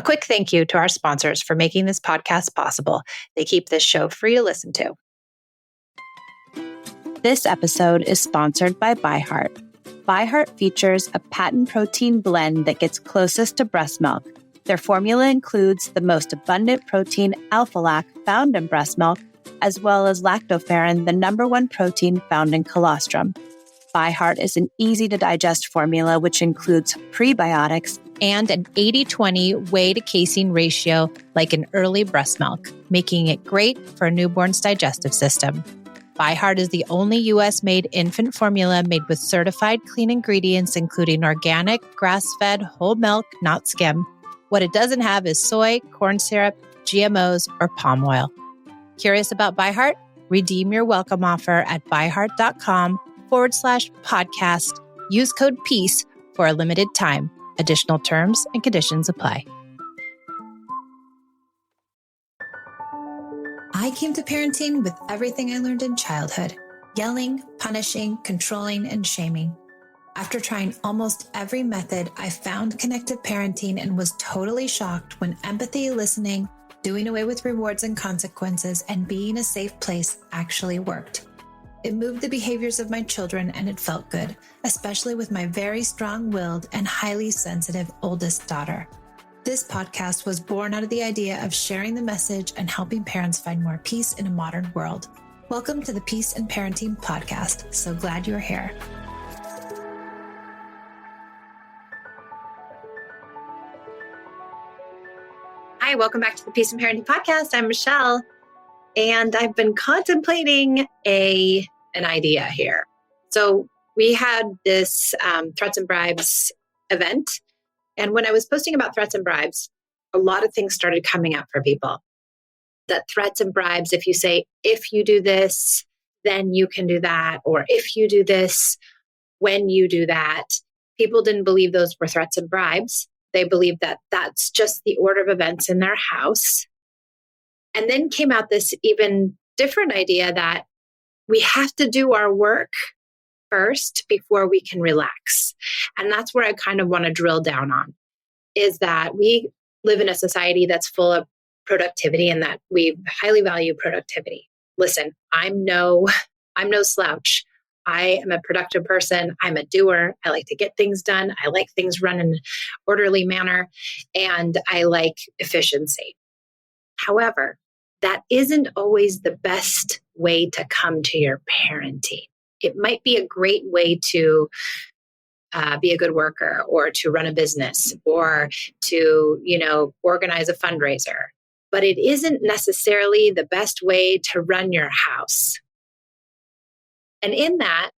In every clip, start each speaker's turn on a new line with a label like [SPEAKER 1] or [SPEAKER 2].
[SPEAKER 1] quick thank you to our sponsors for making this podcast possible. They keep this show free to listen to. This episode is sponsored by ByHeart. ByHeart features a patent protein blend that gets closest to breast milk. Their formula includes the most abundant protein, alpha-lac, found in breast milk, as well as lactoferrin, the number one protein found in colostrum. ByHeart is an easy-to-digest formula which includes prebiotics and an 80-20 whey to casein ratio like in early breast milk, making it great for a newborn's digestive system. ByHeart is the only U.S.-made infant formula made with certified clean ingredients, including organic, grass-fed, whole milk, not skim. What it doesn't have is soy, corn syrup, GMOs, or palm oil. Curious about ByHeart? Redeem your welcome offer at byheart.com/podcast. Use code PEACE for a limited time. Additional terms and conditions apply. I came to parenting with everything I learned in childhood: yelling, punishing, controlling, and shaming. After trying almost every method, I found connected parenting and was totally shocked when empathy, listening, doing away with rewards and consequences, and being a safe place actually worked. It moved the behaviors of my children, and it felt good, especially with my very strong-willed and highly sensitive oldest daughter. This podcast was born out of the idea of sharing the message and helping parents find more peace in a modern world. Welcome to the Peace and Parenting Podcast. So glad you're here. Hi, welcome back to the Peace and Parenting Podcast. I'm Michelle, and I've been contemplating an idea here. So we had this threats and bribes event. And when I was posting about threats and bribes, a lot of things started coming up for people. That threats and bribes, if you say, if you do this, then you can do that. Or if you do this, when you do that. People didn't believe those were threats and bribes. They believed that that's just the order of events in their house. And then came out this even different idea that we have to do our work first before we can relax. And that's where I kind of want to drill down on, is that we live in a society that's full of productivity and that we highly value productivity. Listen, I'm no slouch. I am a productive person. I'm a doer. I like to get things done. I like things run in an orderly manner, and I like efficiency. However, that isn't always the best way to come to your parenting. It might be a great way to be a good worker, or to run a business, or to, organize a fundraiser. But it isn't necessarily the best way to run your house. And in that,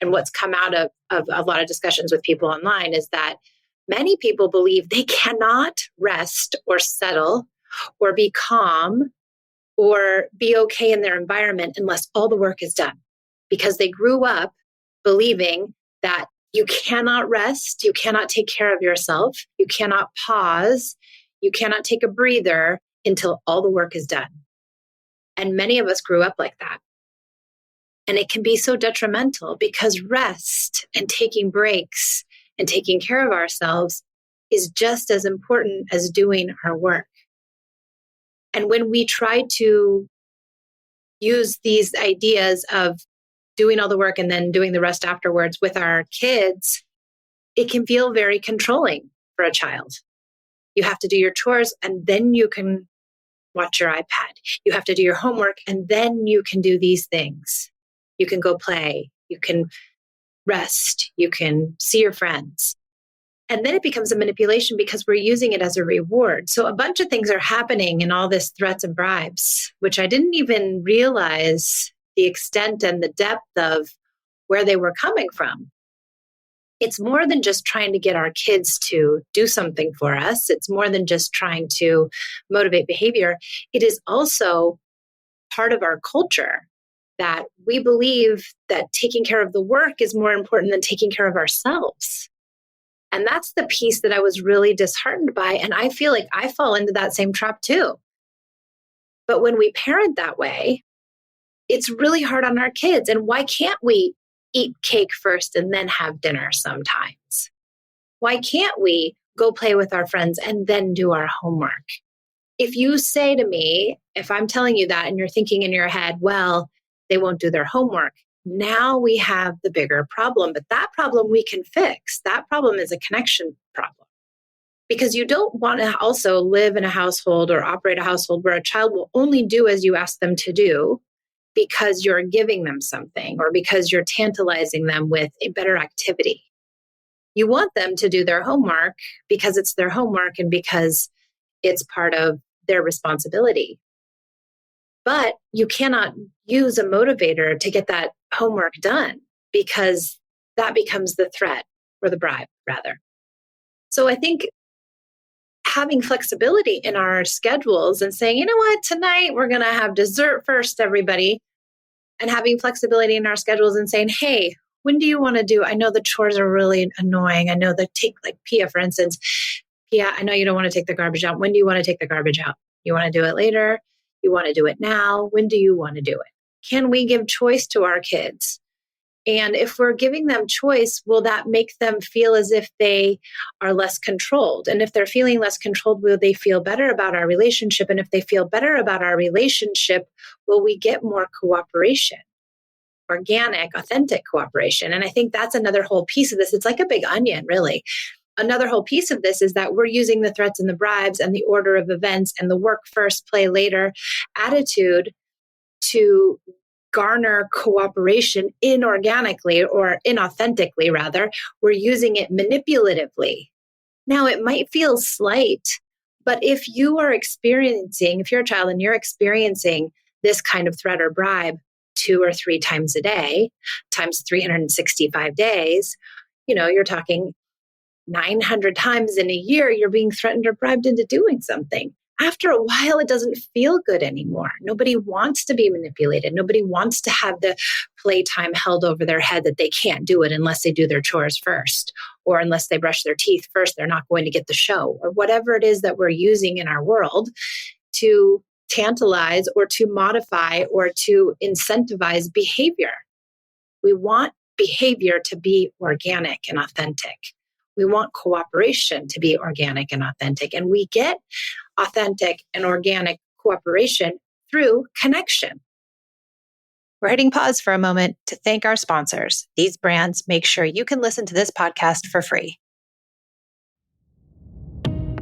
[SPEAKER 1] and what's come out of a lot of discussions with people online, is that many people believe they cannot rest or settle or be calm or be okay in their environment unless all the work is done. Because they grew up believing that you cannot rest, you cannot take care of yourself, you cannot pause, you cannot take a breather until all the work is done. And many of us grew up like that. And it can be so detrimental, because rest and taking breaks and taking care of ourselves is just as important as doing our work. And when we try to use these ideas of doing all the work and then doing the rest afterwards with our kids, it can feel very controlling for a child. You have to do your chores and then you can watch your iPad. You have to do your homework and then you can do these things. You can go play. You can rest. You can see your friends. And then it becomes a manipulation because we're using it as a reward. So a bunch of things are happening in all this threats and bribes, which I didn't even realize the extent and the depth of where they were coming from. It's more than just trying to get our kids to do something for us. It's more than just trying to motivate behavior. It is also part of our culture that we believe that taking care of the work is more important than taking care of ourselves. And that's the piece that I was really disheartened by. And I feel like I fall into that same trap too. But when we parent that way, it's really hard on our kids. And why can't we eat cake first and then have dinner sometimes? Why can't we go play with our friends, and then do our homework. If you say to me, if I'm telling you that and you're thinking in your head, well, they won't do their homework, now we have the bigger problem. But that problem we can fix. That problem is a connection problem. Because you don't want to also live in a household or operate a household where a child will only do as you ask them to do because you're giving them something or because you're tantalizing them with a better activity. You want them to do their homework because it's their homework and because it's part of their responsibility. But you cannot use a motivator to get that homework done because that becomes the threat or the bribe, rather. So I think having flexibility in our schedules and saying, you know what, tonight we're going to have dessert first, everybody. And having flexibility in our schedules and saying, hey, when do you want to do? I know the chores are really annoying. I know that take like Pia, for instance. Pia, I know you don't want to take the garbage out. When do you want to take the garbage out? You want to do it later? You want to do it now? When do you want to do it? Can we give choice to our kids? And if we're giving them choice, will that make them feel as if they are less controlled? And if they're feeling less controlled, will they feel better about our relationship? And if they feel better about our relationship, will we get more cooperation? Organic, authentic cooperation. And I think that's another whole piece of this. It's like a big onion, really. Another whole piece of this is that we're using the threats and the bribes and the order of events and the work first, play later attitude to garner cooperation inorganically or inauthentically, rather. We're using it manipulatively. Now, it might feel slight, but if you're a child and you're experiencing this kind of threat or bribe 2 or 3 times a day, times 365 days, you're talking 900 times in a year, you're being threatened or bribed into doing something. After a while, it doesn't feel good anymore. Nobody wants to be manipulated. Nobody wants to have the playtime held over their head that they can't do it unless they do their chores first, or unless they brush their teeth first, they're not going to get the show, or whatever it is that we're using in our world to tantalize or to modify or to incentivize behavior. We want behavior to be organic and authentic. We want cooperation to be organic and authentic. And we get authentic and organic cooperation through connection. We're hitting pause for a moment to thank our sponsors. These brands make sure you can listen to this podcast for free.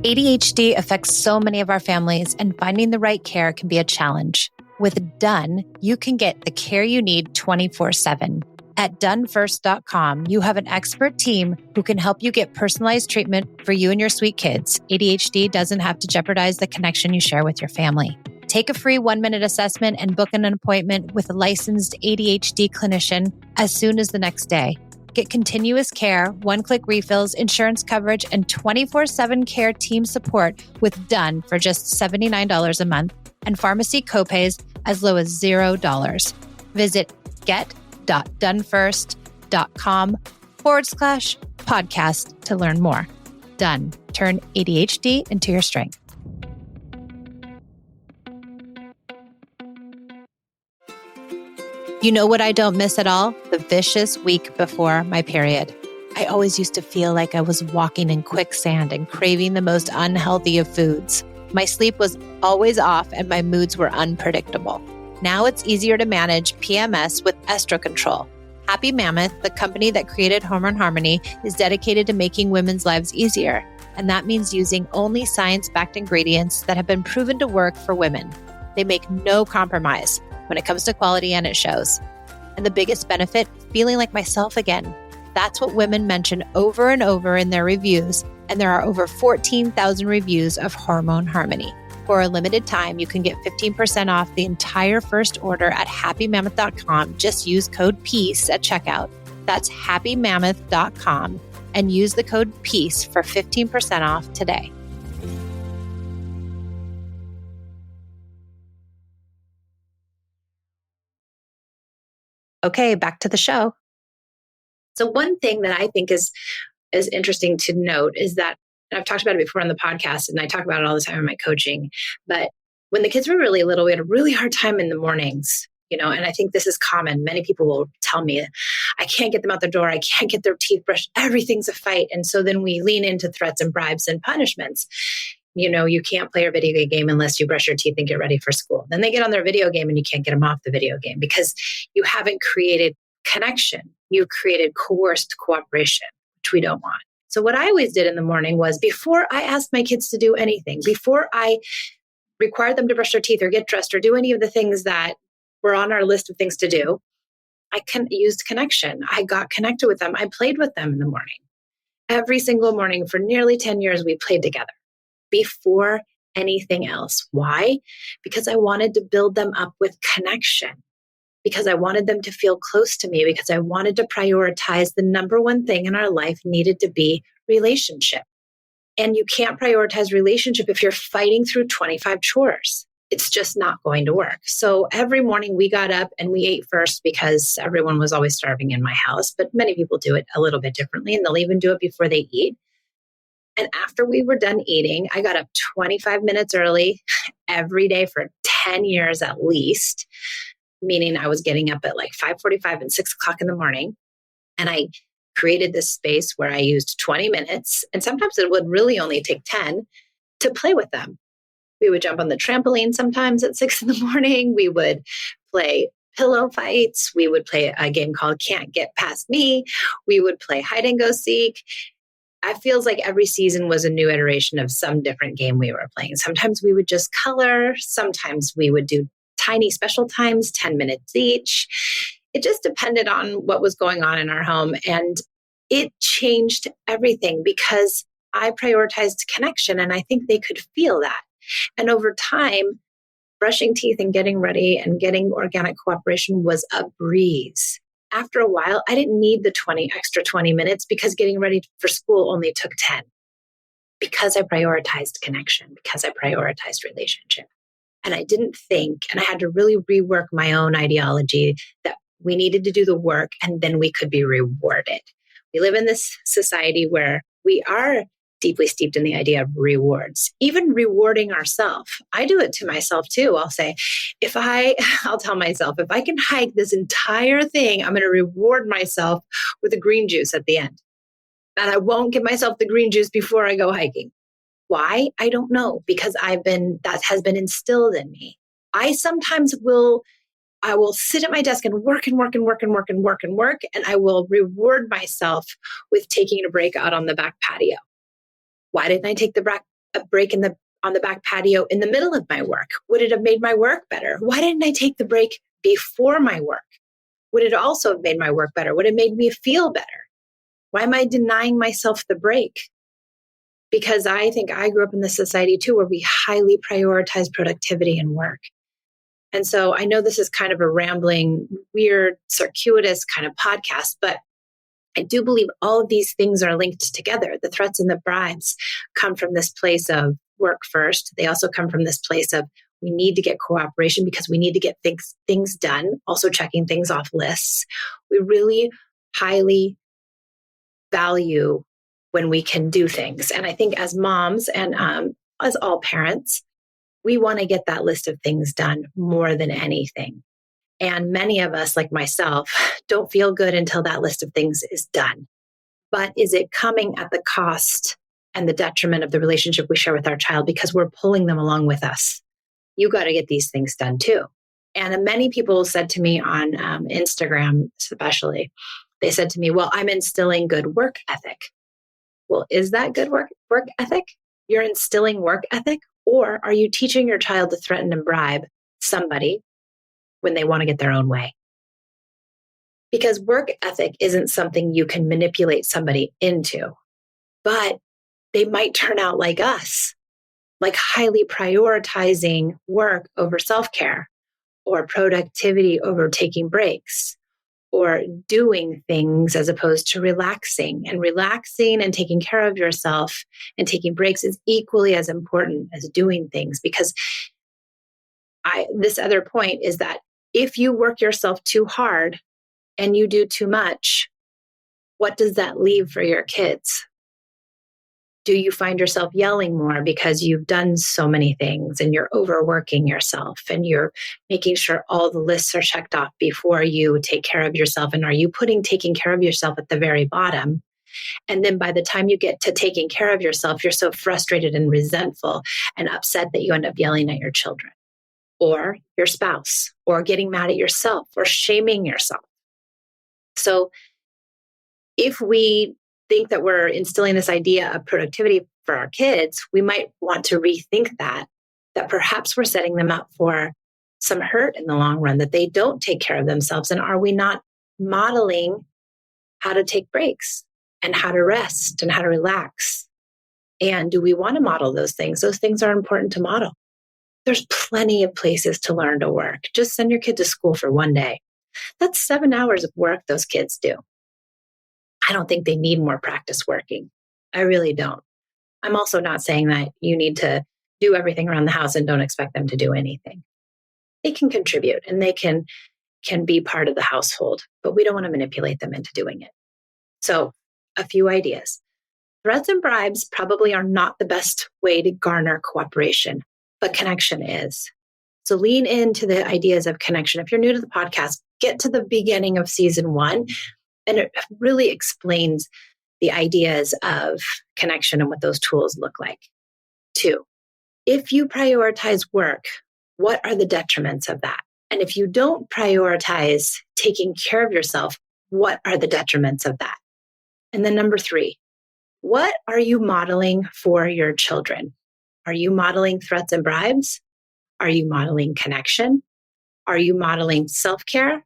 [SPEAKER 1] ADHD affects so many of our families, and finding the right care can be a challenge. With Done, you can get the care you need 24/7. At donefirst.com, you have an expert team who can help you get personalized treatment for you and your sweet kids. ADHD doesn't have to jeopardize the connection you share with your family. Take a free 1-minute assessment and book an appointment with a licensed ADHD clinician as soon as the next day. Get continuous care, one-click refills, insurance coverage, and 24/7 care team support with Done for just $79 a month and pharmacy copays as low as $0. Visit get.donefirst.com/podcast to learn more. Done. Turn ADHD into your strength. You know what I don't miss at all? The vicious week before my period. I always used to feel like I was walking in quicksand and craving the most unhealthy of foods. My sleep was always off and my moods were unpredictable. Now it's easier to manage PMS with Estro Control. Happy Mammoth, the company that created Hormone Harmony, is dedicated to making women's lives easier. And that means using only science-backed ingredients that have been proven to work for women. They make no compromise when it comes to quality, and it shows. And the biggest benefit, feeling like myself again. That's what women mention over and over in their reviews. And there are over 14,000 reviews of Hormone Harmony. For a limited time, you can get 15% off the entire first order at happymammoth.com. Just use code PEACE at checkout. That's happymammoth.com and use the code PEACE for 15% off today. Okay, back to the show. So one thing that I think is interesting to note is that, and I've talked about it before on the podcast, and I talk about it all the time in my coaching, but when the kids were really little, we had a really hard time in the mornings, and I think this is common. Many people will tell me, I can't get them out the door. I can't get their teeth brushed. Everything's a fight. And so then we lean into threats and bribes and punishments. You can't play your video game unless you brush your teeth and get ready for school. Then they get on their video game and you can't get them off the video game because you haven't created connection. You've created coerced cooperation, which we don't want. So what I always did in the morning was, before I asked my kids to do anything, before I required them to brush their teeth or get dressed or do any of the things that were on our list of things to do, I used connection. I got connected with them. I played with them in the morning. Every single morning for nearly 10 years, we played together before anything else. Why? Because I wanted to build them up with connection, because I wanted them to feel close to me, because I wanted to prioritize the number one thing in our life needed to be relationship. And you can't prioritize relationship if you're fighting through 25 chores. It's just not going to work. So every morning we got up and we ate first, because everyone was always starving in my house, but many people do it a little bit differently, and they'll even do it before they eat. And after we were done eating, I got up 25 minutes early every day for 10 years at least, meaning I was getting up at like 5:45 and 6 o'clock in the morning. And I created this space where I used 20 minutes, and sometimes it would really only take 10, to play with them. We would jump on the trampoline sometimes at 6 in the morning. We would play pillow fights. We would play a game called Can't Get Past Me. We would play hide and go seek. It feels like every season was a new iteration of some different game we were playing. Sometimes we would just color. Sometimes we would do tiny special times, 10 minutes each. It just depended on what was going on in our home. And it changed everything because I prioritized connection, and I think they could feel that. And over time, brushing teeth and getting ready and getting organic cooperation was a breeze. After a while, I didn't need the extra 20 minutes because getting ready for school only took 10, because I prioritized connection, because I prioritized relationship. And I didn't think, and I had to really rework my own ideology that we needed to do the work and then we could be rewarded. We live in this society where we are deeply steeped in the idea of rewards, even rewarding ourselves. I do it to myself too. I'll say, I'll tell myself, if I can hike this entire thing, I'm going to reward myself with a green juice at the end. And I won't give myself the green juice before I go hiking. Why? I don't know, because that has been instilled in me. I sometimes will sit at my desk and work and work and work and work and work and work, and I will reward myself with taking a break out on the back patio. Why didn't I take a break on the back patio in the middle of my work? Would it have made my work better? Why didn't I take the break before my work? Would it also have made my work better? Would it made me feel better? Why am I denying myself the break? Because I think I grew up in this society too, where we highly prioritize productivity and work. And so I know this is kind of a rambling, weird, circuitous kind of podcast, but I do believe all of these things are linked together. The threats and the bribes come from this place of work first. They also come from this place of we need to get cooperation because we need to get things done, also checking things off lists. We really highly value when we can do things. And I think as moms and as all parents, we want to get that list of things done more than anything. And many of us, like myself, don't feel good until that list of things is done. But is it coming at the cost and the detriment of the relationship we share with our child because we're pulling them along with us? You got to get these things done too. And many people said to me on Instagram, especially, they said to me, well, I'm instilling good work ethic. Well, is that good work ethic? You're instilling work ethic? Or are you teaching your child to threaten and bribe somebody when they want to get their own way? Because work ethic isn't something you can manipulate somebody into, but they might turn out like us, like highly prioritizing work over self-care, or productivity over taking breaks, or doing things as opposed to relaxing. And relaxing and taking care of yourself and taking breaks is equally as important as doing things. Because this other point is that if you work yourself too hard and you do too much, what does that leave for your kids? Do you find yourself yelling more because you've done so many things and you're overworking yourself and you're making sure all the lists are checked off before you take care of yourself? And are you putting taking care of yourself at the very bottom? And then by the time you get to taking care of yourself, you're so frustrated and resentful and upset that you end up yelling at your children or your spouse or getting mad at yourself or shaming yourself. So if we think that we're instilling this idea of productivity for our kids, we might want to rethink that perhaps we're setting them up for some hurt in the long run, that they don't take care of themselves. And are we not modeling how to take breaks and how to rest and how to relax? And do we want to model those things? Those things are important to model. There's plenty of places to learn to work. Just send your kid to school for one day. That's 7 hours of work those kids do. I don't think they need more practice working. I really don't. I'm also not saying that you need to do everything around the house and don't expect them to do anything. They can contribute and they can be part of the household, but we don't want to manipulate them into doing it. So a few ideas. Threats and bribes probably are not the best way to garner cooperation, but connection is. So lean into the ideas of connection. If you're new to the podcast, get to the beginning of season 1, and it really explains the ideas of connection and what those tools look like. 2, if you prioritize work, what are the detriments of that? And if you don't prioritize taking care of yourself, what are the detriments of that? And then number 3, what are you modeling for your children? Are you modeling threats and bribes? Are you modeling connection? Are you modeling self-care?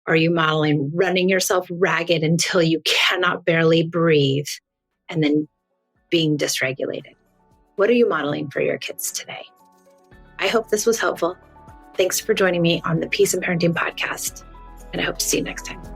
[SPEAKER 1] Are you modeling running yourself ragged until you cannot barely breathe and then being dysregulated? What are you modeling for your kids today? I hope this was helpful. Thanks for joining me on the Peace and Parenting podcast, and I hope to see you next time.